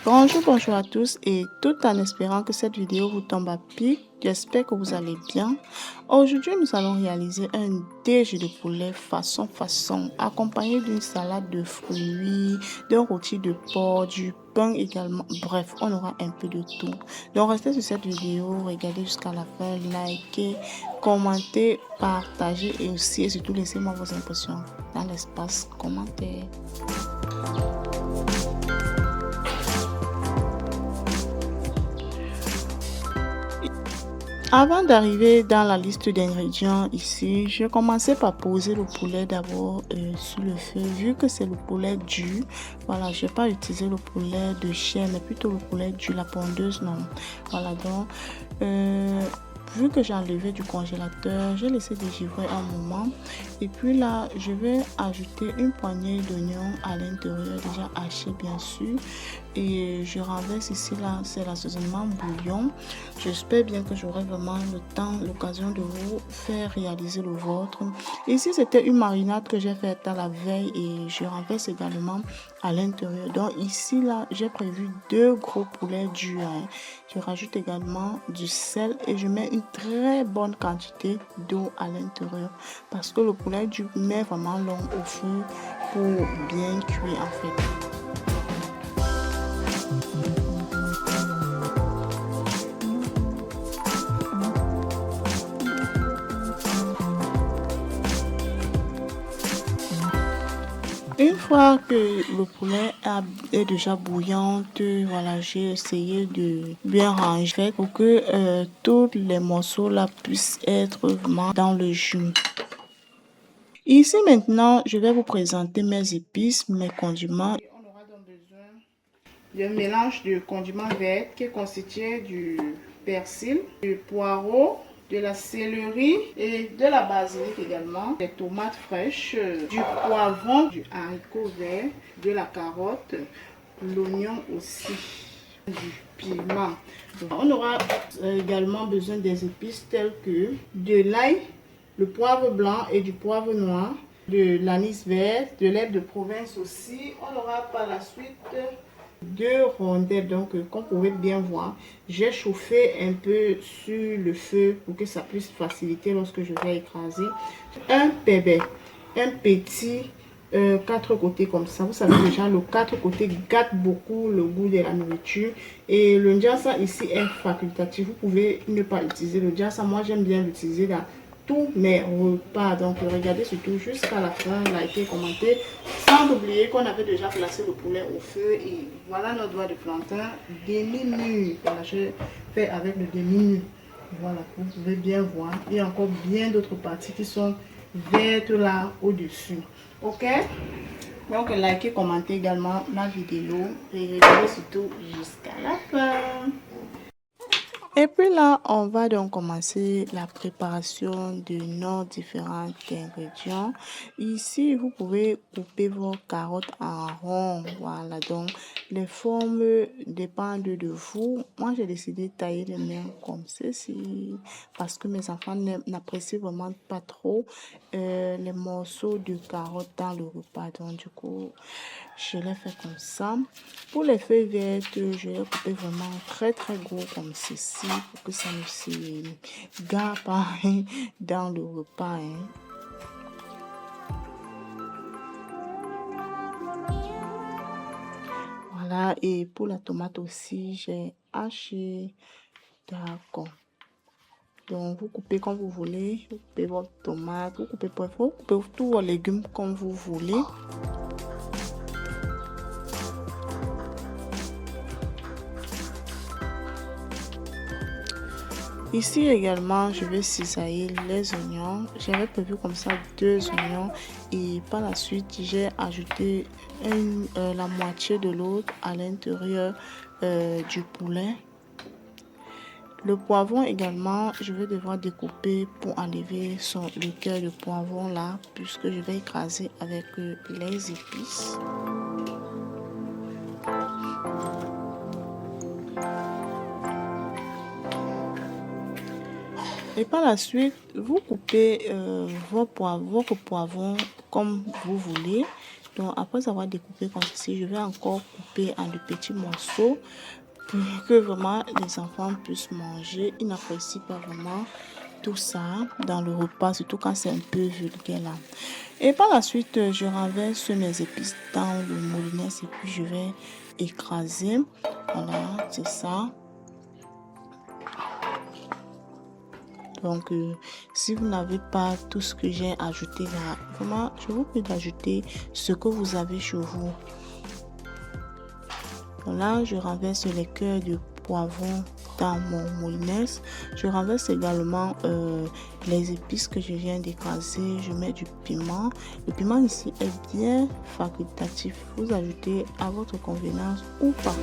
Bonjour à tous et tout en espérant que cette vidéo vous tombe à pic, j'espère que vous allez bien. Aujourd'hui, nous allons réaliser un déj de poulet façon accompagné d'une salade de fruits, d'un rôti de porc, du pain également. Bref, on aura un peu de tout. Donc, restez sur cette vidéo, regardez jusqu'à la fin, likez, commentez, partagez et aussi et surtout laissez-moi vos impressions dans l'espace commentaire. Avant d'arriver dans la liste d'ingrédients ici, je vais commencer par poser le poulet d'abord sur le feu. Vu que c'est le poulet dur, voilà, je vais pas utiliser le poulet de chair, mais plutôt le poulet dur, la pondeuse, non. Voilà, donc, vu que j'ai enlevé du congélateur, j'ai laissé dégivrer un moment. Et puis là, je vais ajouter une poignée d'oignons à l'intérieur, déjà haché bien sûr. Et je renverse ici, là, c'est l'assaisonnement bouillon. J'espère bien que j'aurai vraiment le temps, l'occasion de vous faire réaliser le vôtre. Ici, c'était une marinade que j'ai faite à la veille et je renverse également à l'intérieur. Donc ici, là, j'ai prévu 2 gros poulets durs. Je rajoute également du sel et je mets une très bonne quantité d'eau à l'intérieur parce que le poulet dur met vraiment long au feu pour bien cuire en fait. Une fois que le poulet est déjà bouillante, voilà, j'ai essayé de bien ranger pour que tous les morceaux là puissent être vraiment dans le jus. Ici maintenant, je vais vous présenter mes épices, mes condiments. On aura donc besoin d'un mélange de condiments verts qui est constitué du persil, du poireau, de la céleri et de la basilic également, des tomates fraîches, du poivron, du haricot vert, de la carotte, l'oignon aussi, du piment. On aura également besoin des épices telles que de l'ail, le poivre blanc et du poivre noir, de l'anis vert, de l'herbe de province aussi. On aura par la suite 2 rondelles, donc comme vous pouvez bien voir, j'ai chauffé un peu sur le feu pour que ça puisse faciliter lorsque je vais écraser. Un bébé, un petit 4 côtés comme ça. Vous savez déjà, le 4 côtés gâte beaucoup le goût de la nourriture. Et le njasa ici est facultatif. Vous pouvez ne pas utiliser le njasa. Moi, j'aime bien l'utiliser dans tous mes repas. Donc, regardez surtout jusqu'à la fin, likez, commentez. Sans oublier qu'on avait déjà placé le poulet au feu. Et voilà notre doigt de plantain demi-mûr. Voilà, je fais avec le demi-mûr. Voilà, vous pouvez bien voir. Il y a encore bien d'autres parties qui sont vertes là au-dessus. Ok? Donc, likez, commentez également ma vidéo. Et regardez surtout jusqu'à la fin. Et puis là, on va donc commencer la préparation de nos différents ingrédients. Ici, vous pouvez couper vos carottes en rond. Voilà, donc les formes dépendent de vous. Moi, j'ai décidé de tailler les miens comme ceci parce que mes enfants n'apprécient vraiment pas trop les morceaux de carottes dans le repas. Donc, du coup, je l'ai fait comme ça. Pour les feuilles vertes, je vais couper vraiment très gros comme ceci pour que ça ne se gare pas dans le repas. Voilà, et pour la tomate aussi, j'ai haché. D'accord. Donc, vous coupez comme vous voulez. Vous coupez votre tomate, vous coupez tous vos légumes comme vous voulez. Ici également, je vais cisailler les oignons. J'avais prévu comme ça 2 oignons et par la suite, j'ai ajouté la moitié de l'autre à l'intérieur du poulet. Le poivron également, je vais devoir découper pour enlever le cœur de poivron là, puisque je vais écraser avec les épices. Et par la suite, vous coupez votre poivron comme vous voulez. Donc, après avoir découpé comme ceci, je vais encore couper en de petits morceaux pour que vraiment les enfants puissent manger. Ils n'apprécient pas vraiment tout ça dans le repas, surtout quand c'est un peu vulgaire là. Et par la suite, je renverse mes épices dans le moulinet et puis je vais écraser. Voilà, c'est ça. Donc, si vous n'avez pas tout ce que j'ai ajouté là, vraiment, je vous prie d'ajouter ce que vous avez chez vous. Là, je renverse les cœurs de poivron dans mon moulinet. Je renverse également les épices que je viens d'écraser. Je mets du piment. Le piment ici est bien facultatif. Vous ajoutez à votre convenance ou pas.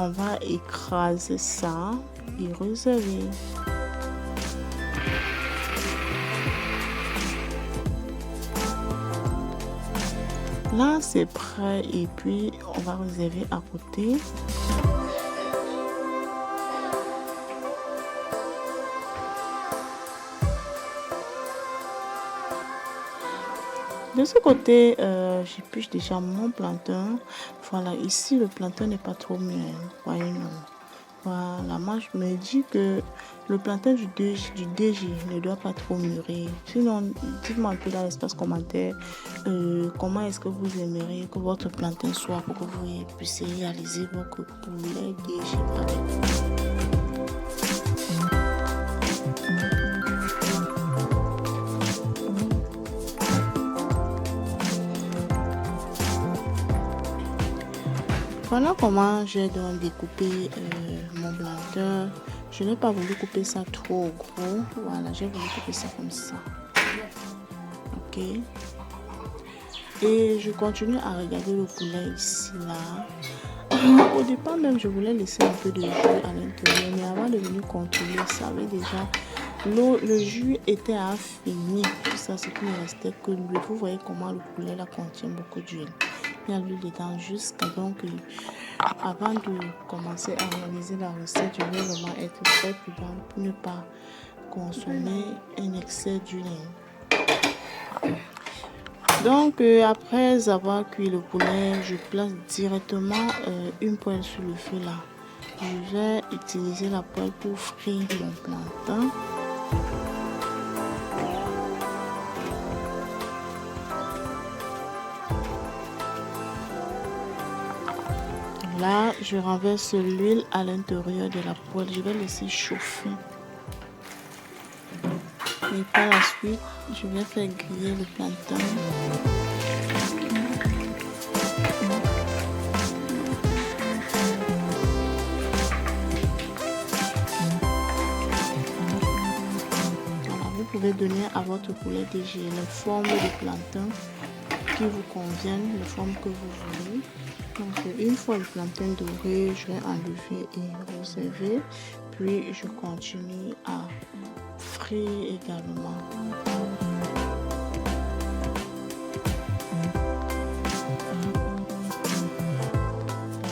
On va écraser ça et réserver. Là, c'est prêt et puis on va réserver à côté. De ce côté, j'épluche déjà mon plantain. Voilà, ici, le plantain n'est pas trop mûr. Voyez, non. Voilà, moi je me dis que le plantain du DG ne doit pas trop mûrir. Sinon, dites-moi un peu dans l'espace commentaire comment est-ce que vous aimeriez que votre plantain soit pour que vous puissiez réaliser votre poulet DG avec. Voilà comment j'ai donc découpé mon plantain. Je n'ai pas voulu couper ça trop gros. Voilà, j'ai voulu couper ça comme ça. Ok. Et je continue à regarder le poulet ici, là. Au départ même, je voulais laisser un peu de jus à l'intérieur. Mais avant de venir contrôler, ça avait déjà... Le jus était à finir. Tout ça, c'est qu'il ne restait que l'huile. Vous voyez comment le poulet là contient beaucoup d'huile. Il y a l'huile dedans jusqu'à donc avant de commencer à réaliser la recette, je vais vraiment être très prudente pour ne pas consommer un excès d'huile. Donc après avoir cuit le poulet, je place directement une poêle sur le feu là. Je vais utiliser la poêle pour frire mon plantain. Là, je renverse l'huile à l'intérieur de la poêle. Je vais laisser chauffer. Et par la suite, je vais faire griller le plantain. Voilà, vous pouvez donner à votre poulet DG les formes de plantain qui vous conviennent, les formes que vous voulez. Donc, une fois le plantain doré, je vais enlever et réserver. Puis, je continue à frire également.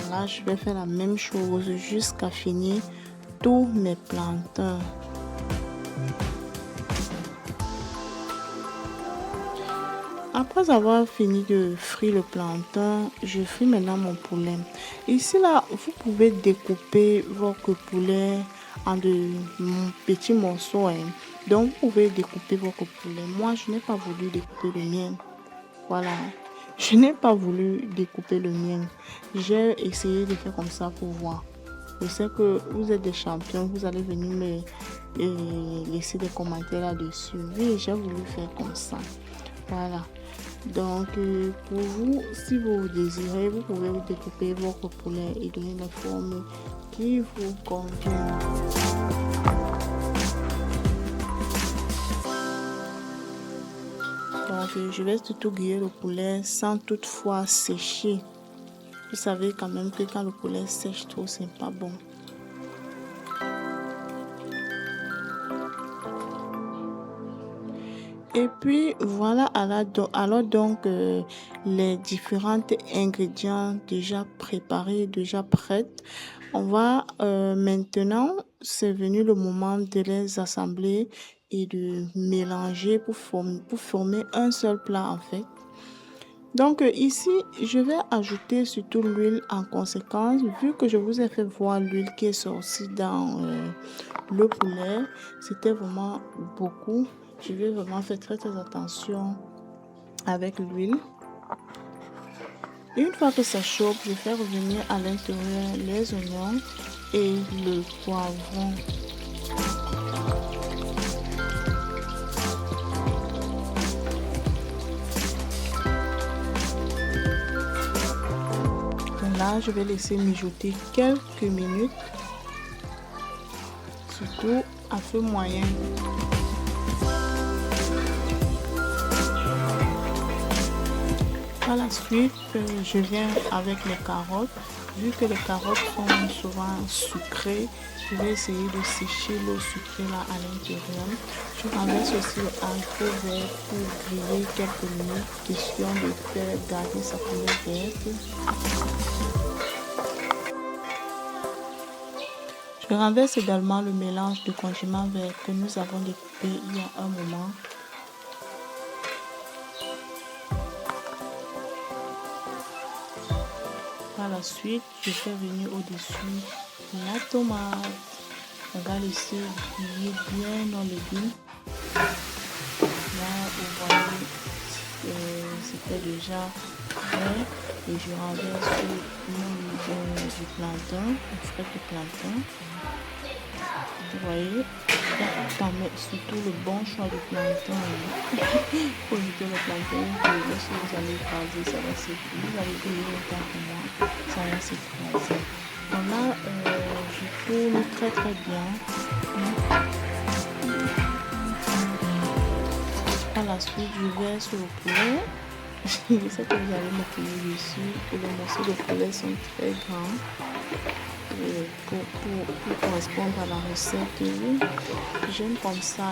Là, je vais faire la même chose jusqu'à finir tous mes plantains. Après avoir fini de frire le plantain, je fris maintenant mon poulet. Ici, là, vous pouvez découper votre poulet en de petits morceaux. Donc, vous pouvez découper votre poulet. Moi, je n'ai pas voulu découper le mien. Voilà. Je n'ai pas voulu découper le mien. J'ai essayé de faire comme ça pour voir. Je sais que vous êtes des champions. Vous allez venir me laisser des commentaires là-dessus. Oui, j'ai voulu faire comme ça. Voilà. Donc, pour vous, si vous désirez, vous pouvez découper votre poulet et donner la forme qui vous convient. Donc, je vais surtout griller le poulet sans toutefois sécher. Vous savez quand même que quand le poulet sèche trop, c'est pas bon. Et puis voilà, alors donc les différents ingrédients déjà préparés, déjà prêts. On va maintenant, c'est venu le moment de les assembler et de mélanger pour former un seul plat en fait. Donc ici, je vais ajouter surtout l'huile en conséquence. Vu que je vous ai fait voir l'huile qui est sortie dans le poulet, c'était vraiment beaucoup. Je vais vraiment faire très très attention avec l'huile. Une fois que ça chauffe, je fais revenir à l'intérieur les oignons et le poivron. Là, je vais laisser mijoter quelques minutes, surtout à feu moyen. Par la suite, je viens avec les carottes. Vu que les carottes sont souvent sucrées, je vais essayer de sécher l'eau sucrée là à l'intérieur. Je renverse aussi le haricot vert pour griller quelques minutes, question de faire garder sa couleur verte. Je renverse également le mélange de condiments verts que nous avons découpé il y a un moment. Par la suite, je fais venir au-dessus la tomate. On va laisser griller bien nos légumes. Là, vous voyez, c'était déjà prêt. Et je renverse du plantain, un frais de plantain. Vous voyez, surtout le bon choix de plantain. Pour éviter le plantain, lorsque vous allez écraser, ça va s'écraser. Vous allez griller autant que moi, ça va s'écraser. Donc là, je tourne très très bien. Par la suite, je vais sur le poulet. Je sais que vous allez me payer dessus. Et les morceaux de poulet sont très grands. Pour correspondre à la recette, j'aime comme ça.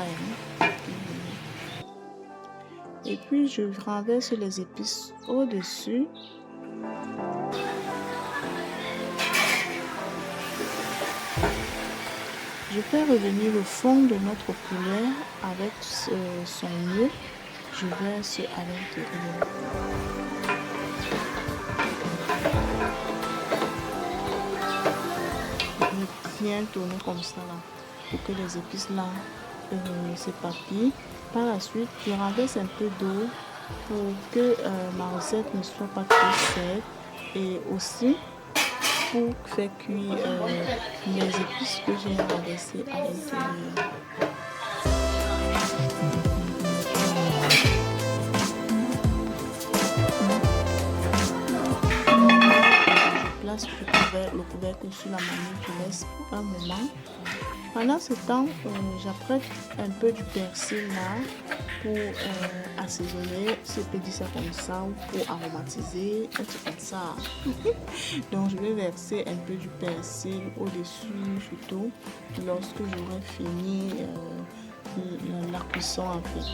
Et puis, je renverse les épices au-dessus. Je fais revenir le fond de notre poulet avec son œuf. Je verse à l'intérieur. Je vais bien tourner comme ça là, pour que les épices là s'éparpillent. Par la suite, je renverse un peu d'eau pour que ma recette ne soit pas trop sèche et aussi pour faire cuire les épices que j'ai renversées à l'intérieur. Je place le couvercle sur la manette, je laisse un moment. Pendant ce temps, j'apprête un peu du persil là pour assaisonner, si je peux dire ça comme ça, ou pour aromatiser, un truc comme ça. Donc je vais verser un peu du persil au-dessus, surtout lorsque j'aurai fini la cuisson en fait.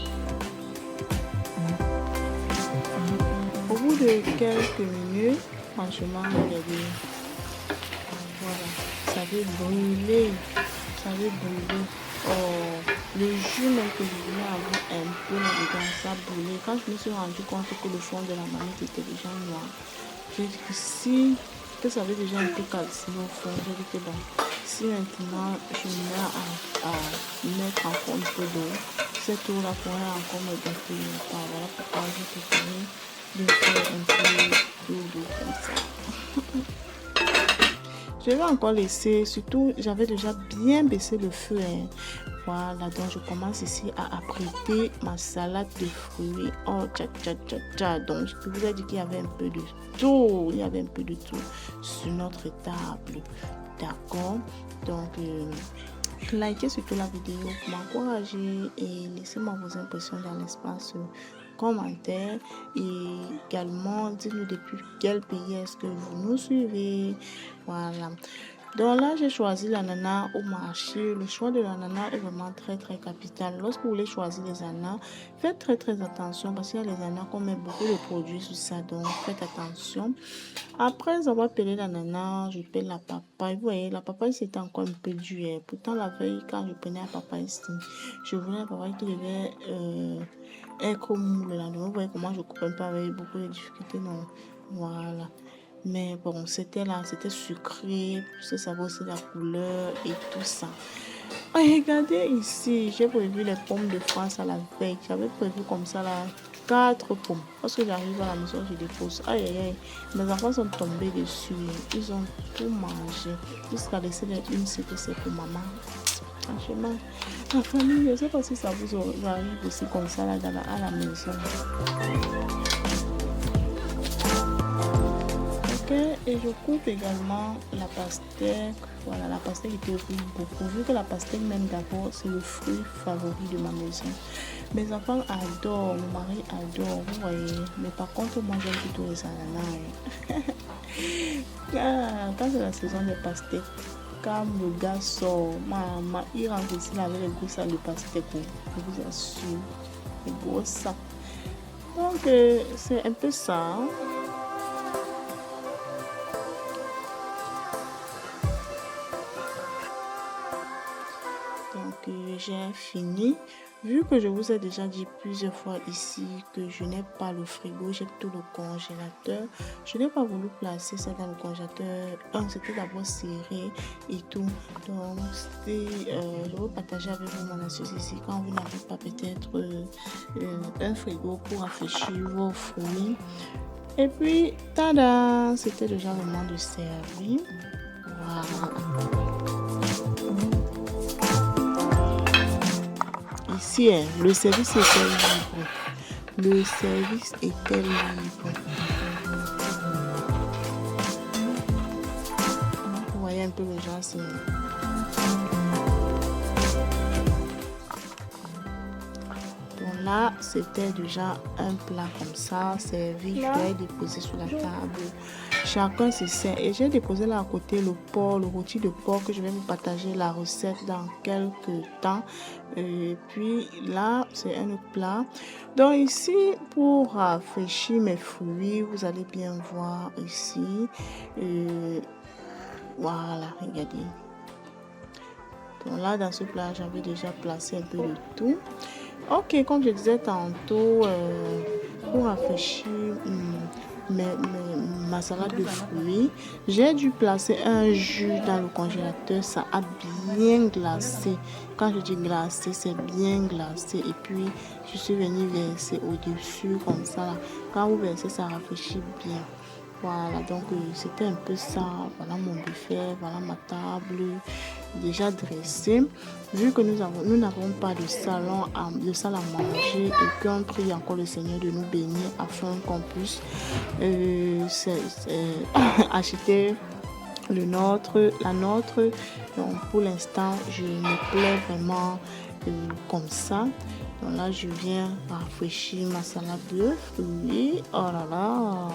Au bout de quelques minutes, franchement, regardez, voilà, ça veut brûler. Ça veut brûler. Le jus même que je voulais avoir un peu là-dedans, ça brûlait. Quand je me suis rendu compte que le fond de la manette était déjà noir, j'ai dit que ça avait déjà un peu calciné au fond. J'ai dit que bon, si maintenant je me mets à mettre encore un peu d'eau, cette eau-là pourrait encore me gonfler. Voilà pourquoi j'ai préféré de faire un peu d'eau comme ça. Je vais encore laisser, surtout j'avais déjà bien baissé le feu. Voilà, donc je commence ici à apprêter ma salade de fruits. Oh, donc je vous ai dit qu'il y avait un peu de tout. Il y avait un peu de tout sur notre table. D'accord. Donc, likez surtout la vidéo pour m'encourager et laissez-moi vos impressions dans l'espace commentaire et également dites-nous depuis quel pays est-ce que vous nous suivez. Voilà. Donc là, j'ai choisi l'ananas au marché. Le choix de l'ananas est vraiment très très capital. Lorsque vous voulez choisir les ananas, faites très très attention parce qu'il y a les ananas qu'on met beaucoup de produits sur ça. Donc faites attention. Après avoir pelé l'ananas, je pèle la papaye. Vous voyez, la papaye c'était encore un peu dur. Pourtant la veille, quand je prenais la papaye ici, je voulais la papaye qui devait être moule. Là. Donc, vous voyez comment je coupe un peu avec beaucoup de difficultés. Non, voilà. Mais bon, c'était là, c'était sucré, ça savait aussi la couleur et tout ça. Ah, regardez ici, j'ai prévu les pommes de France à la veille. J'avais prévu comme ça là, 4 pommes. Lorsque j'arrive à la maison, je dépose. Aïe aïe aïe, mes enfants sont tombés dessus. Ils ont tout mangé. Jusqu'à laisser une, c'est que c'est pour maman. Franchement, la famille, je ne sais pas si ça vous arrive aussi comme ça là, à la maison. Et je coupe également la pastèque. Voilà, la pastèque était aussi beaucoup. Vu que la pastèque même d'abord, c'est le fruit favori de ma maison. Mes enfants adorent, mon mari adore, vous voyez. Mais par contre, moi j'aime plutôt les ananas. Quand c'est la saison des pastèques, quand le gars sort, il rentre ici avec les gros sacs de pastèques. Je vous assure, les gros sacs. Donc, c'est un peu ça. Hein. Donc, j'ai fini. Vu que je vous ai déjà dit plusieurs fois ici que je n'ai pas le frigo, j'ai tout le congélateur. Je n'ai pas voulu placer ça dans le congélateur. C'était d'abord serré et tout. Donc, je veux partager avec vous mon astuce ici. Quand vous n'avez pas peut-être un frigo pour rafraîchir vos fruits. Et puis, tada, c'était déjà le moment de servir. Voilà. Ici, le service était libre. Le service était libre. Vous voyez un peu les gens, c'est... Donc là, c'était déjà un plat comme ça, servi, je l'ai déposé sur la table. Chacun se sert. Et j'ai déposé là à côté le porc, le rôti de porc que je vais vous partager la recette dans quelques temps. Et puis là, c'est un autre plat. Donc ici, pour rafraîchir mes fruits, vous allez bien voir ici. Voilà, regardez. Donc là, dans ce plat, j'avais déjà placé un peu de tout. Ok, comme je disais tantôt, pour rafraîchir ma salade de fruits, j'ai dû placer un jus dans le congélateur. Ça a bien glacé. Quand je dis glacé, c'est bien glacé. Et puis, je suis venue verser au-dessus comme ça. Là. Quand vous versez, ça rafraîchit bien. Voilà, donc c'était un peu ça. Voilà mon buffet, voilà ma table déjà dressée. Vu que nous n'avons pas de salon, de salle à manger et qu'on prie encore le Seigneur de nous bénir afin qu'on puisse acheter la nôtre. Donc pour l'instant, je me plais vraiment comme ça. Donc là, je viens rafraîchir ma salade de fruits. Oh là là!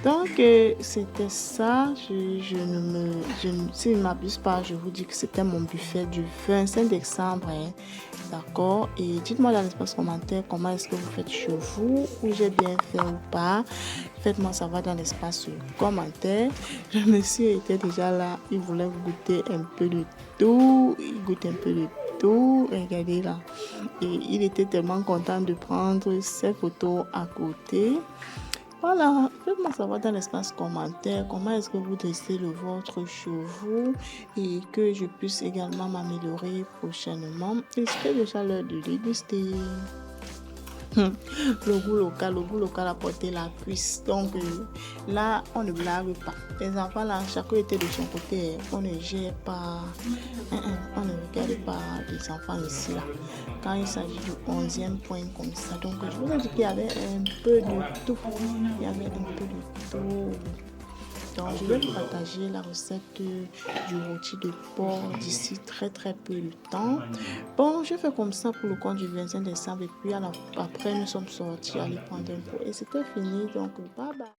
Donc, c'était ça. Si je ne m'abuse pas, je vous dis que c'était mon buffet du 25 décembre. Hein. D'accord? Et dites-moi dans l'espace commentaire comment est-ce que vous faites chez vous, ou j'ai bien fait ou pas. Faites-moi savoir dans l'espace commentaire. Le monsieur était déjà là. Il voulait goûter un peu de tout. Il goûte un peu de tout. Regardez là. Et il était tellement content de prendre ses photos à côté. Voilà, faites-moi savoir dans l'espace commentaire comment est-ce que vous dressez le vôtre chez vous et que je puisse également m'améliorer prochainement. Et c'était déjà l'heure de déguster. Le goût local a porté la cuisse. Donc là, on ne blague pas. Les enfants là, chacun était de son côté. On ne gère pas, on ne regarde pas les enfants ici là. Quand il s'agit du 11e point comme ça. Donc je vous ai dit qu'il y avait un peu de tout. Il y avait un peu de tout. Donc, je vais vous partager la recette du rôti de porc d'ici très très peu de temps. Bon, je fais comme ça pour le compte du 25 décembre et puis après nous sommes sortis aller prendre un pot et c'était fini. Donc, bye bye.